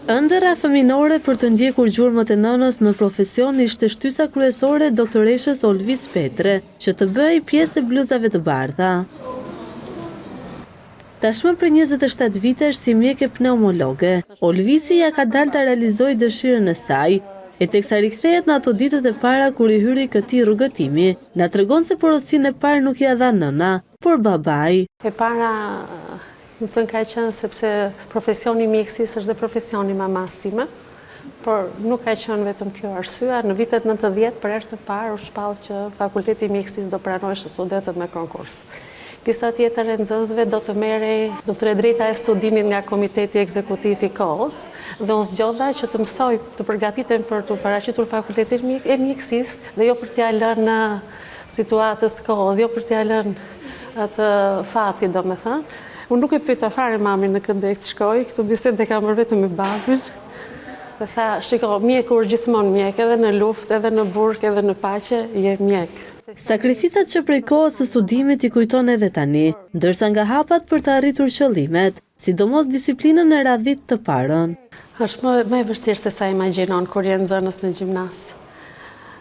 Ëndëra fëminore për të ndjekur gjurmët e nënës në profesion ishte shtysa kryesore e doktoreshës Olvis Petre, që të bëj pjesë e bluzave të bardha. Tashmë për 27 vitesh si mjeke pneumologe, Olvisi ja ka dalë të realizojë dëshirën e saj, e teksa rikthehet në ato ditët e para kur i hyri këtij rrugëtimi, na tregon se porosinë e parë nuk ia dha nëna, por babai. E para, më thënë ka qenë sepse profesioni i mjekësisë është dhe profesioni i mamas time, por nuk ka qenë vetëm kjo arsye. Në vitet 90 për herë të parë u shpall që Fakulteti i Mjekësisë do pranojë studentët me konkurs. Pjesa tjetër e nxënësve do të merrej drejta e studimit nga Komiteti Ekzekutiv i kohës dhe unë zgjodha që të mësoj të përgatitem për të paraqitur Fakultetin e Mjekësisë dhe jo për t'ia lënë situatës kohës, jo për t'ia lënë atë fati, domethënë. Unë nuk e pyeta fare mamin në këndek të shkoj, këtu bisedë e kam bërë vetëm me babin. Dhe tha, shiko, mjekur gjithmonë mjek, edhe në luftë, edhe në burg, edhe në paqe, je mjek. Sakrificat që prej kohës së studimit i kujton edhe tani, ndërsa nga hapat për të arritur qëllimet, sidomos disiplinën e radhit të parën. Është më e vështirë se sa imagjinon kur je nxënës në gjimnas.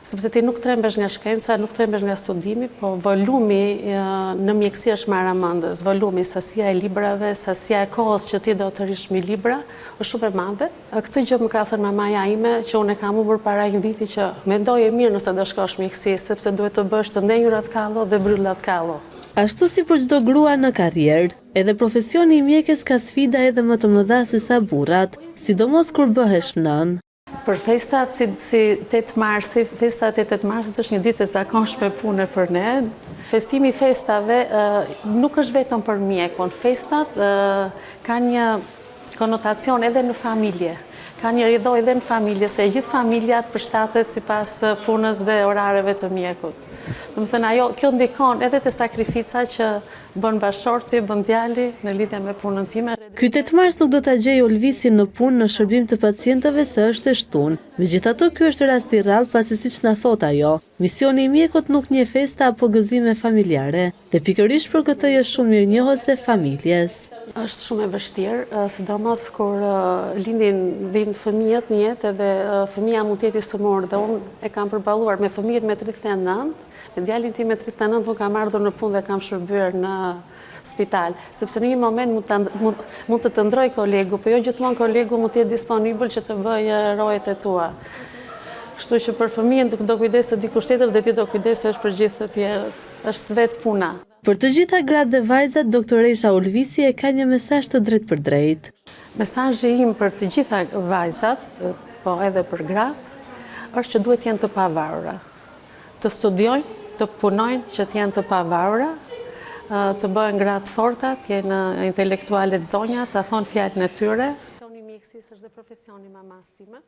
Sepse ti nuk trembesh nga shkenca, nuk trembesh nga studimi, po volumi në mjekësi është maramëndës. Volumi, sasia e librave, sasia e kohës që ti do të rish mi libra, është shumë e madhe. Këtë gjë më ka thënë mamaja ime, që unë e kam humbur para një viti që mendoje mirë nëse do shkosh mjekësi, sepse duhet të bësh të ndenjurat kallo dhe bryllat kallo. Ashtu si për çdo grua në karrierë, edhe profesioni i mjekes ka sfida edhe më të mëdha se sa burrat, sidomos kur bëhesh nën. Për festat si 8 marsi, festat e 8 marsit është një ditë e zakonshme pune për ne. Festimi i festave nuk është vetëm për mjekun. Festat kanë një konotacion edhe në familje. Ka një ridhoj edhe në familje, se gjithë familjat përshtatet sipas punës dhe orareve të mjekut. Domethënë kjo ndikon edhe te sakrifica që bën bashorti, bën djali në lidhje me punën time. Ky 8 mars nuk do ta gjej Olvisin në punë në shërbim të pacientëve se është e shtunë. Megjithatë, ky është rast i rrallë pasi siç na thot ajo, misioni i mjekut nuk njeh festa apo gëzime familjare, dhe pikërisht për këtë është shumë mirënjohëse familjes. Është shumë e vështirë, sidomos kur vinë fëmijët në jetë edhe fëmija mund të jetë i sëmurë dhe unë e kam përballuar me fëmijët me 39, me djalin tim me 39 unë kam ardhur në punë dhe kam shërbyer në spital, sepse në një moment mund të ndroj kolegu, po jo gjithmonë kolegu mund të jetë disponibil që të bëjë rojet e tua. Kështu që për fëmijën do kujdesë dikush tjetër dhe ti do kujdesesh për gjithë të tjerët. Është vetë puna. Për të gjitha gratë dhe vajzat, doktoresha Olvisi e ka një mesazh të drejtë për drejtë. Mesazhi im për të gjitha vajzat, po edhe për gratë, është që duhet jenë të pavarura. Të studiojnë, të punojnë që të jenë të pavarura, të bëhen gratë forta, të jenë intelektuale të zonja, të thonë fjalën e tyre. Profesioni i mjekësisë është dhe profesioni mamas time.